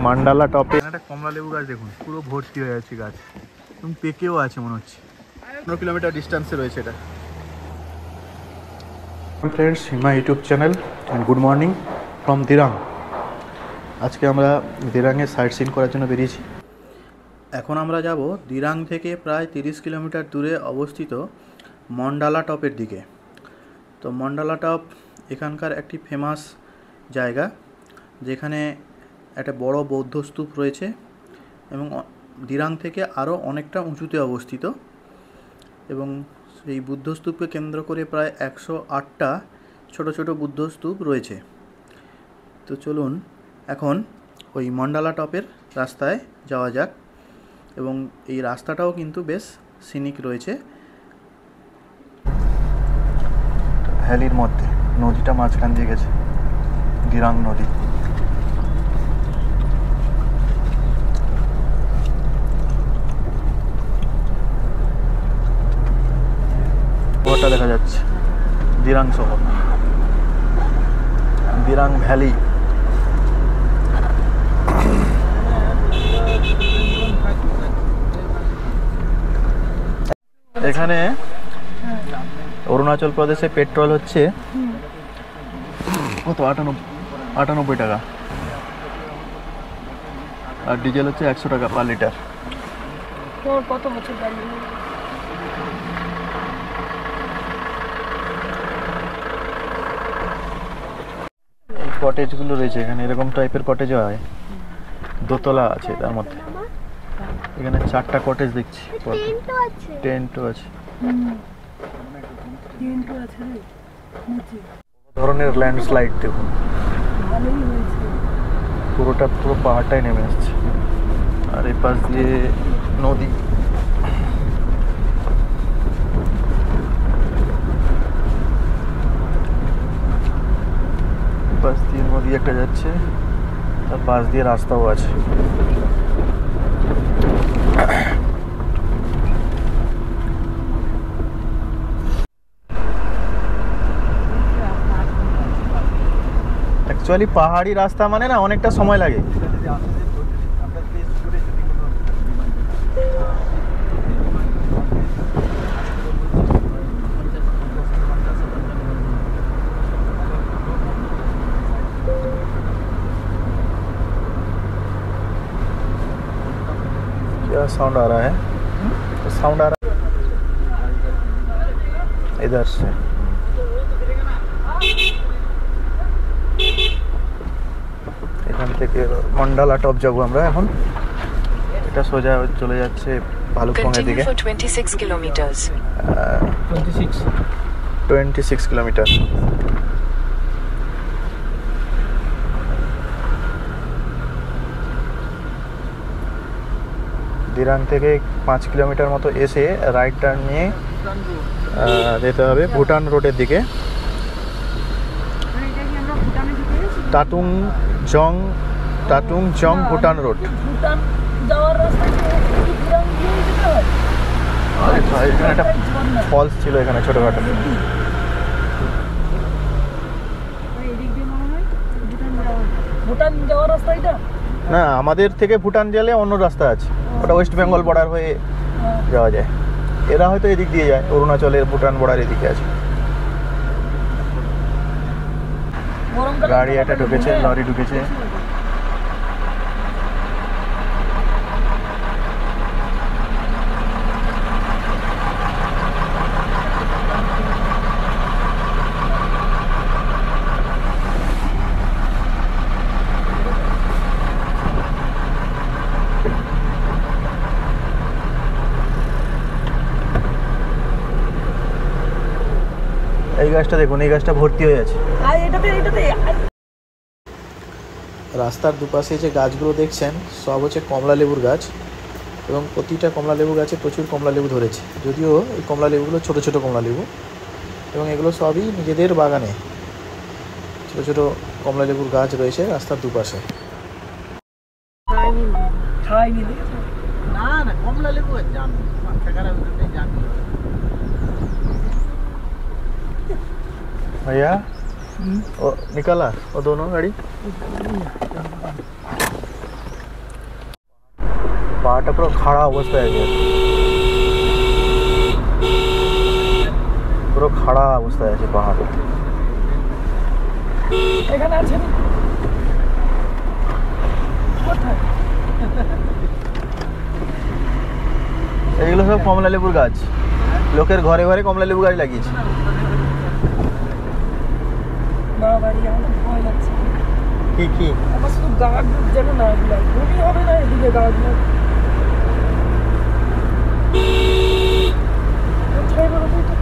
মান্ডালা টপে একটা কমলা লেবু গাছ দেখুন, পুরো ভর্তি হয়ে আছে গাছ এবং পেকেও আছে মনে হচ্ছে। 15 কিলোমিটার ডিস্টেন্সে রয়েছে এটা। Friends, in my YouTube channel and good morning from Dirang. আজকে আমরা দিরাংয়ে সাইট সিন করার জন্য বেরিয়েছি। এখন আমরা যাব দিরাং থেকে প্রায় 30 কিলোমিটার দূরে অবস্থিত মন্ডালা টপের দিকে। তো মন্ডালা টপ এখানকার একটি ফেমাস জায়গা, যেখানে একটা বড় বৌদ্ধ স্তূপ রয়েছে এবং দিরাং থেকে আরও অনেকটা উঁচুতে অবস্থিত, এবং সেই বুদ্ধ স্তূপকে কেন্দ্র করে প্রায় 108টা ছোট ছোট বুদ্ধ স্তূপ রয়েছে। তো চলুন এখন ওই মন্ডালা টপের রাস্তায় যাওয়া যাক, এবং এই রাস্তাটাও কিন্তু বেশ সিনিক রয়েছে। ভ্যালির মধ্যে নদীটা মাঝখান দিয়ে গেছে, দিরাং নদী। শহরটা দেখা যাচ্ছে, দিরাং শহর, দিরাং ভ্যালি। এখানে অরুণাচল প্রদেশে পেট্রোল হচ্ছে কত, 98 টাকা, আর ডিজেল হচ্ছে 100 টাকা পার লিটার। কত বছর এই কটেজগুলো রয়েছে এখানে, এরকম টাইপের কটেজও হয়, দোতলা আছে তার মধ্যে। এখানে 4টা কটেজ দেখছি, টেন্টও আছে। ধরনের ল্যান্ডস্লাইড দেখুন, পুরো পাহাড়টাই নেমে আসছে, আর এই পাশ দিয়ে নদী। পাশ দিয়ে নদী একটা যাচ্ছে, আর পাশ দিয়ে রাস্তাও আছে। অ্যাকচুয়ালি পাহাড়ি রাস্তা মানে না অনেকটা সময় লাগে। क्या साउंड आ रहा है? साउंड आ रहा है इधर से। এখান থেকে মন্ডালা টপ যাবো আমরা এখন। এটা সোজা চলে যাচ্ছে ভালুকপংয়ের দিকে। 26 কিলোমিটার। দিরাং থেকে 5 কিলোমিটার মতো এসে রাইট টার্ন নিয়ে যেতে হবে ভুটান রোডের দিকে। তাতুং জং ভুটান রোড। এখানে একটা ফলস ছিল, এখানে ছোটখাটো। না, আমাদের থেকে ভুটান গেলে অন্য রাস্তা আছে, ওটা ওয়েস্ট বেঙ্গল বর্ডার হয়ে যাওয়া যায়। এরা হয়তো এদিক দিয়ে যায়, অরুণাচলের ভুটান বর্ডার এদিকে আছে। গাড়ি একটা ঢুকেছে, লরি ঢুকেছে। এই গাছটা দেখুন, এই গাছটা ভর্তি হয়ে আছে। রাস্তার দুপাশে যে গাছগুলো দেখছেন সব হচ্ছে কমলা লেবুর গাছ, এবং প্রতিটা কমলা লেবু গাছে প্রচুর কমলা লেবু ধরেছে। যদিও এই কমলা লেবুগুলো ছোট ছোট কমলা লেবু, এবং এগুলো সবই নিজেদের বাগানে ছোট ছোট কমলা লেবুর গাছ রয়েছে রাস্তার দুপাশে। না কমলা লেবু भैया वो निकाला वो दोनों गाड़ी। পাহাড়টা পুরো খাড়া অবস্থায় আছে, পুরো খাড়া অবস্থায় আছে পাহাড়। এখানে আছে কোথায়? এইগুলো সব কমলা লেবুর গাছ, লোকের ঘরে ঘরে কমলা লেবু গাছ লাগিয়েছে। বাবারি, আমার ভয় লাগছে। কি কি আমার শুধু গাছ যেন না লাগে, ঘুমি হবে না এদিকে গাছ না। কোথায় বলো তো এটা?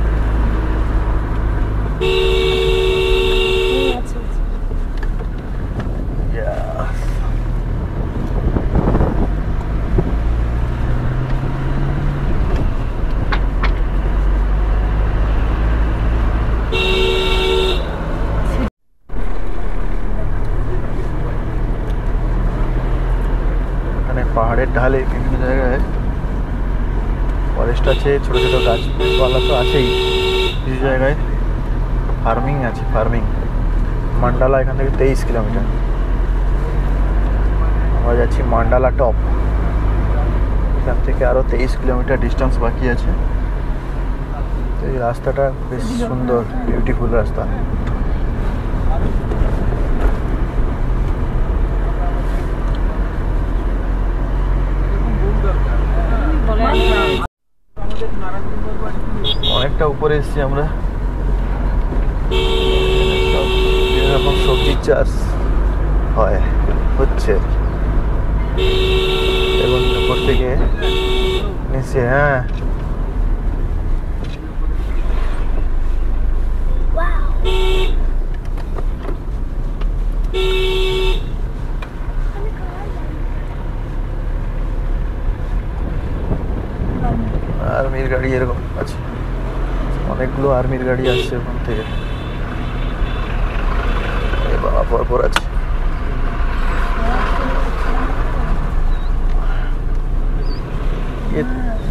আচ্ছা আচ্ছা। Yes. এখানে পাহাড়ের ঢালে বিভিন্ন জায়গায় ফরেস্ট আছে, ছোট ছোট গাছপালা তো আছেই, কিছু জায়গায় ফার্মিং আছে। ফার্মিং মান্ডালা এখান থেকে 23 কিলোমিটার। আমরা যাচ্ছি মান্ডালা টপ, এখান থেকে আরও 23 কিলোমিটার ডিস্টেন্স বাকি আছে। তো এই রাস্তাটা বেশ সুন্দর, বিউটিফুল রাস্তা। অনেকটা উপরে এসেছি আমরা। বিভিন্ন রকম সবজির চাষ হচ্ছে এবং উপর থেকে নিচে। হ্যাঁ, আর্মির গাড়ি এরকম আছে, অনেকগুলো আর্মির গাড়ি আসছে ওখান থেকে। বাবা পরপর আছে।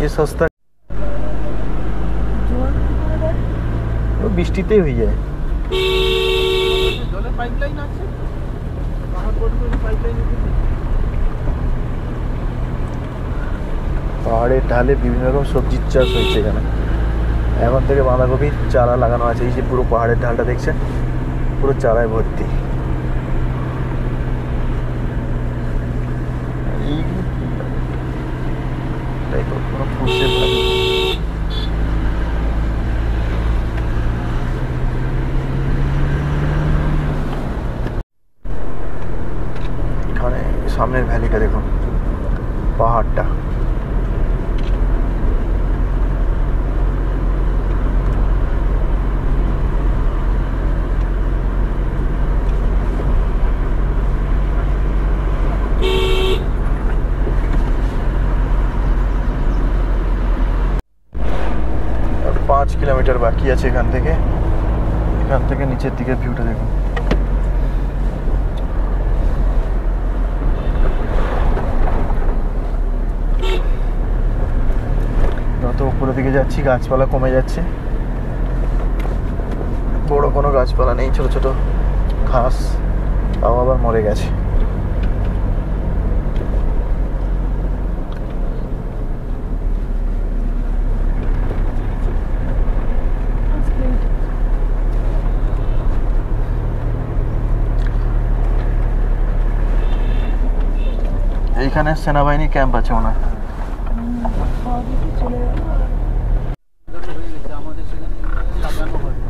ये सस्ता বৃষ্টিতেই হয়ে যায়। পাহাড়ের ঢালে বিভিন্ন রকম সবজির চাষ হয়েছে এখানে। এখন থেকে বাঁধাকপির চারা লাগানো আছে। এই যে পুরো পাহাড়ের ঢালটা দেখছেন, পুরো চারায় ভর্তি। কোনো ফুলসের লাগে। এখানে সামনের ভ্যালিটা দেখুন, পাহাড়টা। আর 5 কিলোমিটার বাকি আছে এখান থেকে। নিচের দিকে ভিউটা দেখুন। যত উপরের দিকে যাচ্ছি গাছপালা কমে যাচ্ছে, বড় কোনো গাছপালা নেই, ছোট ছোট ঘাস, তাও আবার মরে গেছে। এইখানে সেনাবাহিনী ক্যাম্প আছে ওনার।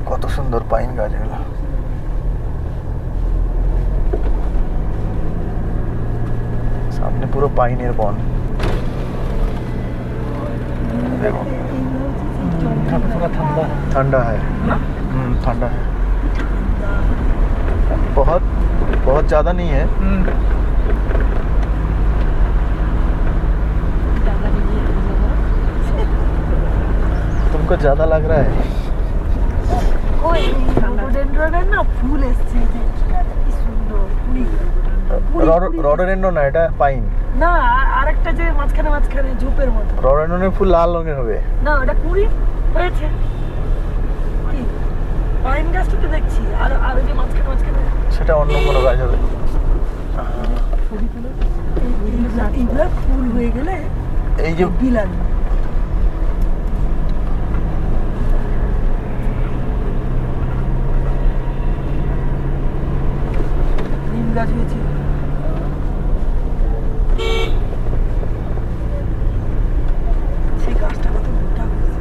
কত সুন্দর পাইন গাছ এগুলো। সামনে পুরো পাইনের বন দেখুন। ठंडा है, ठंडा है, बहुत बहुत ज़्यादा नहीं है। तुमको ज़्यादा लग रहा है? রডোডেন্ড্রন না, এটা পাইন না, আরেকটা যে মাঝখানে মাঝখানে ঝোপের মতো। রডোডেন্ড্রনের ফুল লাল রঙের হবে না, ওটা কুড়ি হয়েছে। কি পাইন গাছটা তো দেখছি, আর আর যে মাঝখানে মাঝখানে সেটা অন্য কোনো গাছ হবে। এইগুলা ফুল হয়ে গেলে এই যে বিলাল নিম গাছ হয়েছে। সেই গাছটা কত মোটা হয়েছে।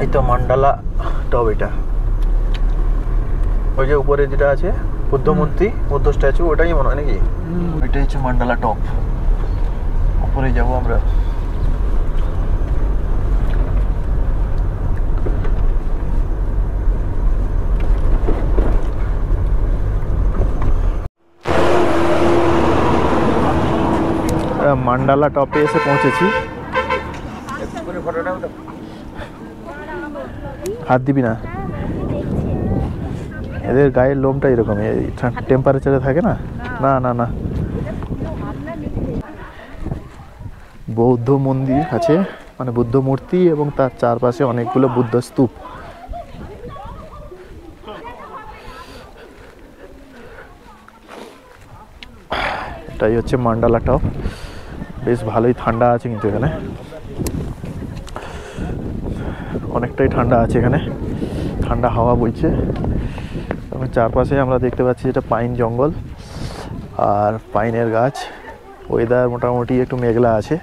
এই তো মান্ডালা টপ, এটা ওই যে উপরে যেটা আছে বুদ্ধ মূর্তি, বুদ্ধ স্ট্যাচু, ওটাই মনে হয় নাকি? ওইটা হচ্ছে মান্ডালা টপ। উপরে যাবো আমরা। মান্ডালা টপে এসে পৌঁছেছি। হাত দিবি না, এদের গায়ের লোমটা এরকম টেম্পারেচারে থাকে না। না না না, বৌদ্ধ মন্দির আছে, মানে বুদ্ধ মূর্তি এবং তার চারপাশে অনেকগুলো বুদ্ধ স্তূপ। এটাই হচ্ছে মান্ডালা টপ। বেশ ভালোই ঠান্ডা আছে কিন্তু এখানে, অনেকটাই ঠান্ডা আছে এখানে, ঠান্ডা হাওয়া বইছে এবং চারপাশে আমরা দেখতে পাচ্ছি এটা পাইন জঙ্গল আর পাইনের গাছ। ওয়েদার মোটামুটি একটু মেঘলা আছে।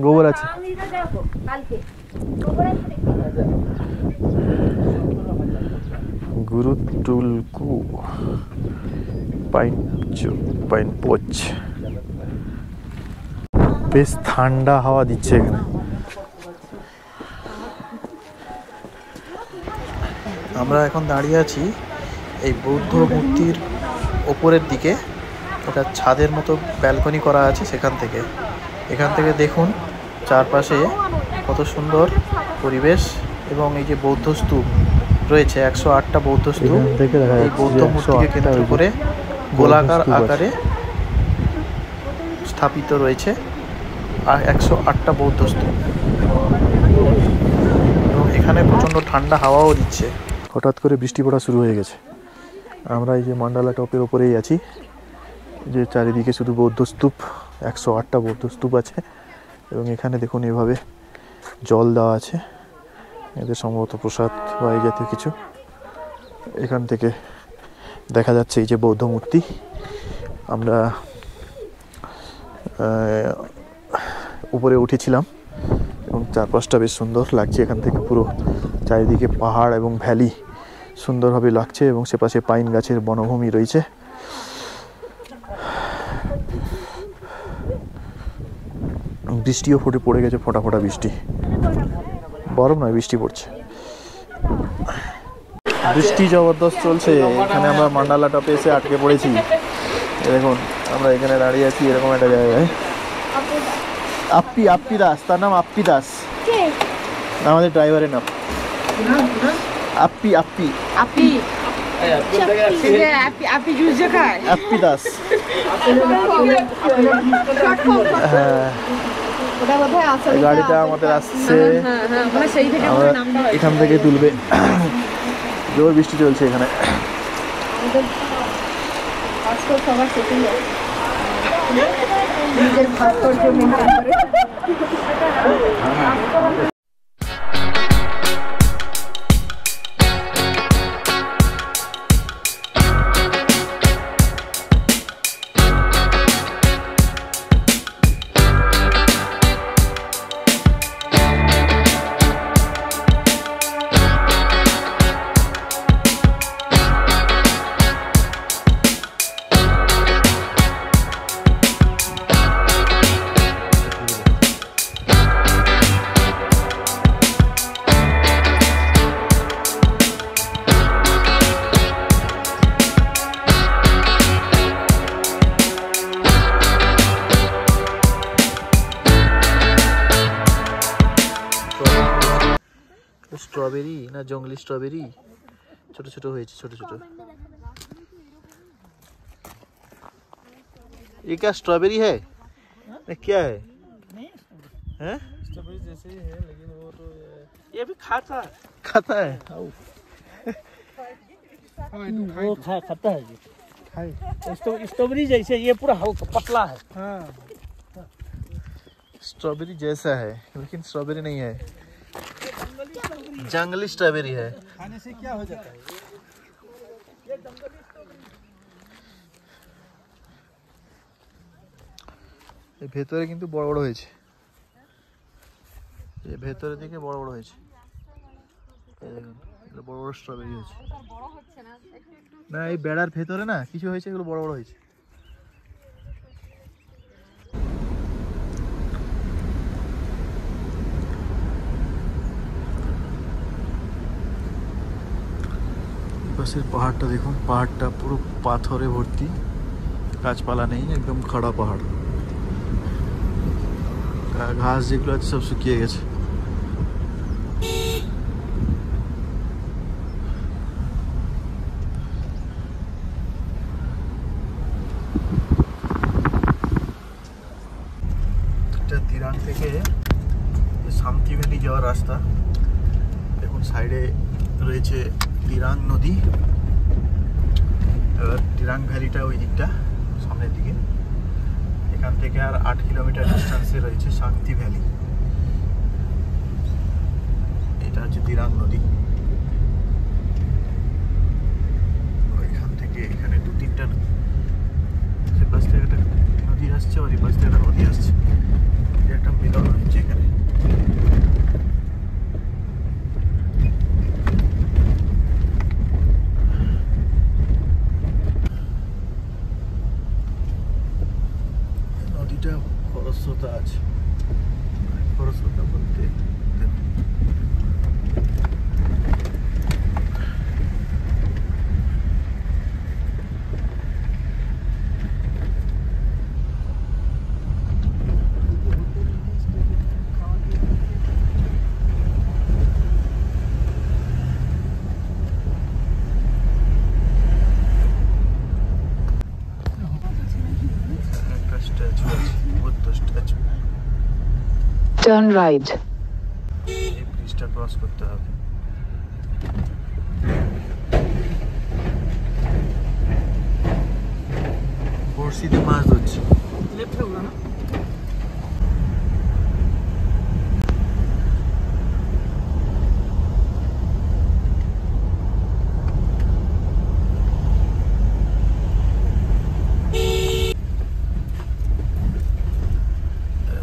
গোবর আছে। গুরুটুলকু পাইন পোচ, বেশ ঠান্ডা হাওয়া দিচ্ছে এখানে। আমরা এখন দাঁড়িয়ে আছি এই বৌদ্ধ মূর্তির ওপরের দিকে। এটা ছাদের মতো ব্যালকনি করা আছে সেখান থেকে। এখান থেকে দেখুন চারপাশে কত সুন্দর পরিবেশ এবং এই যে বৌদ্ধ স্তূপ রয়েছে, 108টা বৌদ্ধ স্তূপ এই বৌদ্ধ মূর্তিকে কেন্দ্র করে গোলাকার আকারে স্থাপিত রয়েছে, আর 108টা বৌদ্ধ স্তূপ। এবং এখানে প্রচণ্ড ঠান্ডা হাওয়াও দিচ্ছে। হঠাৎ করে বৃষ্টি পড়া শুরু হয়ে গেছে। আমরা এই যে মান্ডালা টপের ওপরেই আছি, যে চারিদিকে শুধু বৌদ্ধ স্তূপ, 108টা বৌদ্ধ স্তূপ আছে এবং এখানে দেখুন এভাবে জল দেওয়া আছে, এদের সম্ভবত প্রসাদ বা এই জাতীয় কিছু। এখান থেকে দেখা যাচ্ছে এই যে বৌদ্ধ মূর্তি। আমরা উপরে উঠেছিলাম এবং চারপাশটা বেশ সুন্দর লাগছে। এখান থেকে পুরো চারিদিকে পাহাড় এবং ভ্যালি সুন্দরভাবে লাগছে এবং সেপাশে পাইন গাছের বনভূমি রয়েছে। বৃষ্টিও পড়ে গেছে, ফোঁটা ফোঁটা বৃষ্টি, বরফ নয় বৃষ্টি পড়ছে। বৃষ্টি জবরদস্ত চলছে। এখানে আমরা মান্ডালা টপে এসে আটকে পড়েছি। দেখুন আমরা এখানে দাঁড়িয়ে আছি এরকম একটা জায়গায়। আপ্পি দাস, তার নাম আপ্পি দাস, আমাদের ড্রাইভারের নাম আপ্পি দাস। হ্যাঁ, গাড়িটা আমাদের আসছে, এখান থেকে তুলবে। জোর বৃষ্টি চলছে এখানে। নিজের ভাস্কর্য মেনটেন করে। स्ट्रॉबेरी ना जंगली स्ट्रॉबेरी ছোট ছোট হয়েছে ছোট ছোট ये क्या स्ट्रॉबेरी है ये क्या है हैं स्ट्रॉबेरी जैसे ही है लेकिन वो तो ये भी खाता है वो खाता है ये स्ट्रॉबेरी जैसे ये पूरा हल्का पतला है। हाँ स्ट्रॉबेरी जैसा है लेकिन स्ट्रॉबेरी नहीं है जंगली स्ट्रॉबेरी है खाने से क्या हो जाता है ये जंगली এই ভেতরে কিন্তু বড় বড় হয়েছে এই ভেতরের দিকে বড় বড় হয়েছে এই দেখুন এগুলো বড় বড় স্ট্রবেরি হয়েছে বড় হচ্ছে না একটু একটু না এই বেড়ার ভেতরে না কিছু হয়েছে এগুলো বড় বড় হয়েছে পাশের পাহাড়টা দেখুন পাহাড়টা পুরো পাথরে ভর্তি গাছপালা নেই একদম খাড়া পাহাড় ঘাস যেগুলো আছে সব শুকিয়ে গেছে এটা দিরাং থেকে শান্তি ভ্যালি যাওয়ার রাস্তা দেখুন সাইডে রয়েছে দিরাং নদী এবার দিরাং ভ্যালিটা ওই দিকটা সামনের দিকে এখান থেকে আর 8 কিলোমিটার ডিস্টেন্সে রয়েছে শান্তি ভ্যালি এটা হচ্ছে দিরাং নদী ওইখান থেকে এখানে 2-3টা সে পাশ থেকে একটা নদী আসছে আর এই পাশ থেকে একটা নদী আসছে একটা মিলন হচ্ছে এখানে নদীটা খরস্রোতা আছে খরস্রোতা বলতে Turn right. এই ব্রিজটা ক্রস করতে হবে বড়শিতে মাছ ধরছি लेफ्ट है ना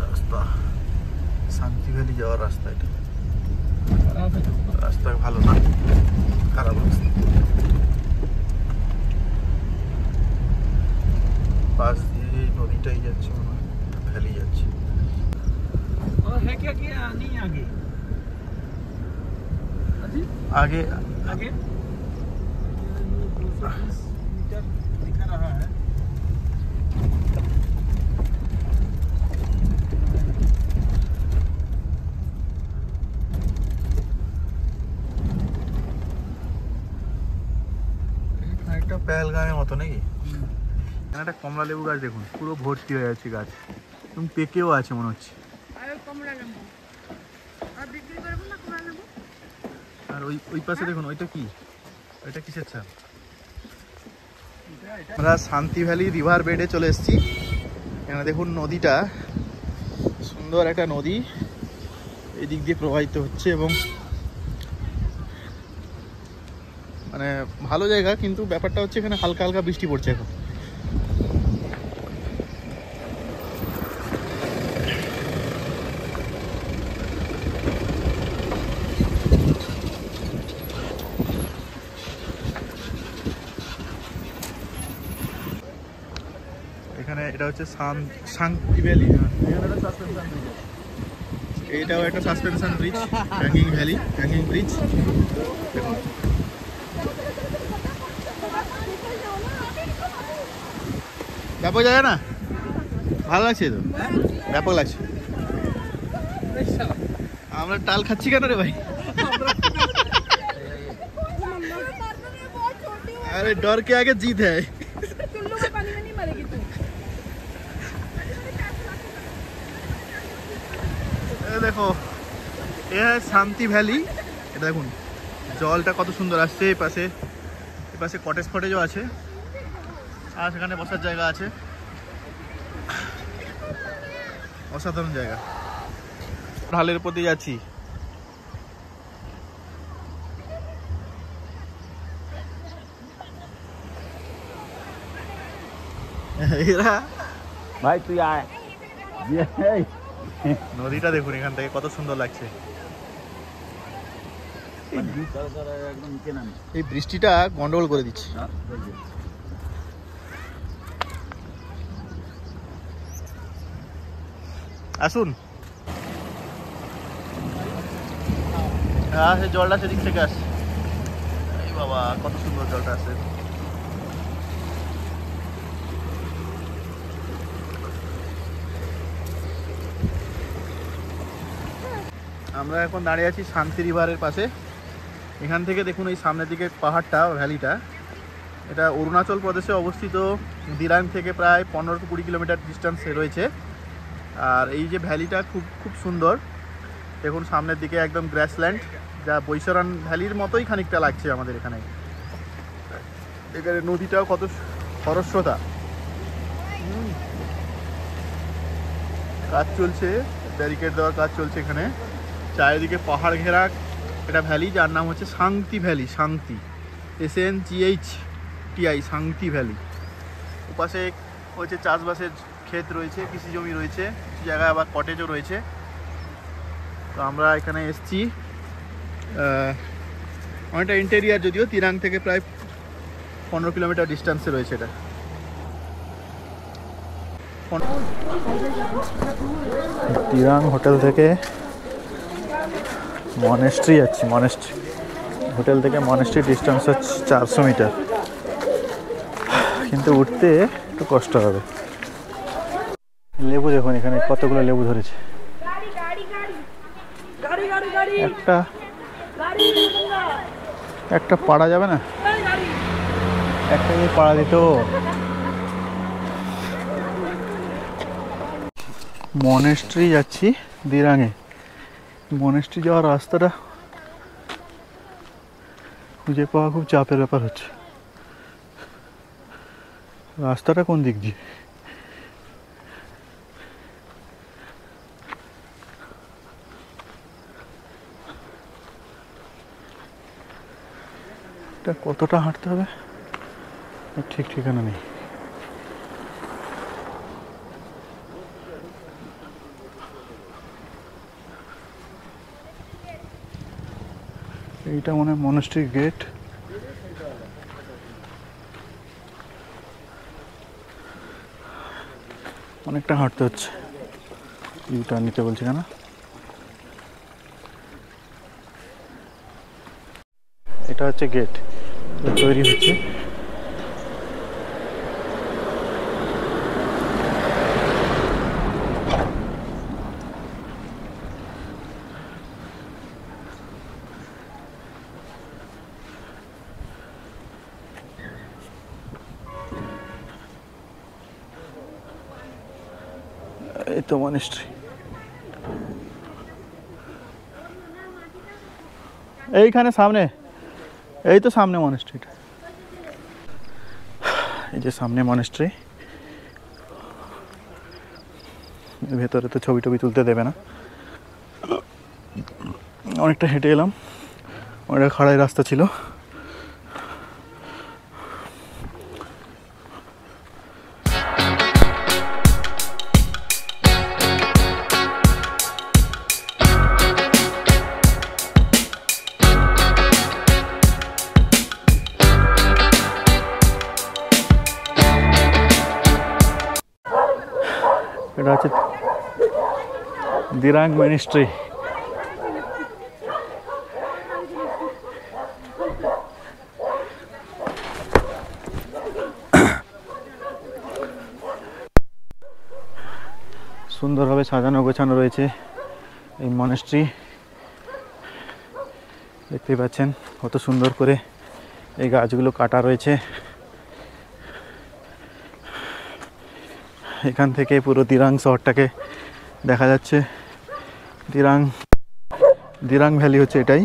রাস্তা শান্তি ভ্যালি যাওয়ার রাস্তা এটা রাস্তা ভালো না খারাপ রাস্তা পাশ দিয়ে নদীটাই যাচ্ছে মনে হয় ভ্যালি যাচ্ছে और है क्या क्या नहीं आगे अजी आगे आगे 220 मीटर दिखा रहा है একটা পেহেলগামের মতো নাকি এখানে একটা কমলা লেবু গাছ দেখুন পুরো ভর্তি হয়ে আছে গাছ এবং পেকেও আছে মনে হচ্ছে আর কমলা লেবু আর বিক্রি করব না কমলা লেবু আর ওই ওই পাশে দেখুন ওইটা কি ওইটা কিসের চাল আমরা শান্তি ভ্যালি রিভার বেডে চলে এসেছি এখানে দেখুন নদীটা সুন্দর একটা নদী এই দিক দিয়ে প্রবাহিত হচ্ছে এবং মানে ভালো জায়গা কিন্তু ব্যাপারটা হচ্ছে এখানে হালকা হালকা বৃষ্টি পড়ছে এখন এখানে এটা হচ্ছে শান্তি ভ্যালি এটাও একটা suspension bridge hanging valley hanging bridge ব্যাপক জায়গা না ভালো লাগছে তো ব্যাপক লাগছে আমরা টাল খাচ্ছি কেন রে ভাই अरे डर के आगे जीत है। टुल्लू में पानी में नहीं मरेगी तू। দেখো এ শান্তি ভ্যালি। এটা দেখুন জলটা কত সুন্দর আসছে। এই পাশে কটেজ ফটেজও আছে আর সেখানে বসার জায়গা আছে। অসাধারণ জায়গা। ঢালের উপর দিয়ে যাচ্ছি। এরা ভাই তুই আয়। নদীটা দেখুন এখান থেকে কত সুন্দর লাগছে। একদম নিচে নামে। এই বৃষ্টিটা গন্ডগোল করে দিচ্ছে। আসুন। হ্যাঁ সে জলটা সেদিক থেকে আসছে। এই বাবা কত সুন্দর জলটা আসছে। আমরা এখন দাঁড়িয়ে আছি শান্তি রিভারের পাশে। এখান থেকে দেখুন এই সামনের দিকে পাহাড়টা ভ্যালিটা, এটা অরুণাচল প্রদেশে অবস্থিত। দিরাং থেকে প্রায় 15-20 কিলোমিটার ডিস্টেন্সে রয়েছে। আর এই যে ভ্যালিটা খুব সুন্দর। দেখুন সামনের দিকে একদম গ্রাসল্যান্ড, যা বৈশারান ভ্যালির মতোই খানিকটা লাগছে আমাদের এখানে। এখানে নদীটাও কত খরস্রোতা। কাজ চলছে, ব্যারিকেড দেওয়ার কাজ চলছে এখানে। চারিদিকে পাহাড় ঘেরা এটা ভ্যালি, যার নাম হচ্ছে শান্তি ভ্যালি। শান্তি SNGHTI শান্তি ভ্যালি। ওপাশে হচ্ছে চাষবাসের ক্ষেত রয়েছে, কৃষি জমি রয়েছে, কিছু জায়গায় আবার কটেজও রয়েছে। তো আমরা এখানে এসছি। অনেকটা ইন্টেরিয়ার, যদিও তিরাং থেকে প্রায় 15 কিলোমিটার ডিস্টেন্সে রয়েছে এটা। তিরাং হোটেল থেকে মনেস্ট্রি যাচ্ছি। মনেস্ট্রি হোটেল থেকে মনেস্ট্রি ডিস্টেন্স হচ্ছে 400 মিটার, কিন্তু উঠতে একটু কষ্ট হবে। লেবু দেখুন এখানে কতগুলো লেবু ধরেছে। একটা পাড়া যাবে না? একটা যদি পাড়া দিত। মনেস্ট্রি যাচ্ছি দিরাঙে। মনেস্ট্রি যাওয়ার রাস্তাটা খুঁজে পাওয়া খুব চাপের ব্যাপার হচ্ছে। রাস্তাটা কোন দিক দিয়ে? এটা কতটা হাঁটতে হবে ঠিক ঠিকানা নেই। এইটা মনে হয় মনেস্ট্রি গেট। অনেকটা হাঁটতে হচ্ছে। ইউটার্ন নিতে বলছে কেন? এটা হচ্ছে গেট তৈরি হচ্ছে। এই তো মনেস্ট্রি। এইখানে সামনে, এই তো সামনে মনেস্ট্রিটা। এই যে সামনে মনেস্ট্রি। ভেতরে তো ছবি টবি তুলতে দেবে না। অনেকটা হেঁটে এলাম, অনেকটা খাড়াই রাস্তা ছিল। এটা হচ্ছে দিরাং মনেস্ট্রি। সুন্দরভাবে সাজানো গোছানো রয়েছে এই মনেস্ট্রি। দেখতে পাচ্ছেন কত সুন্দর করে এই গাছগুলো কাটা রয়েছে। এখান থেকে পুরো দিরাং শহরটাকে দেখা যাচ্ছে। দিরাং ভ্যালি হচ্ছে এটাই।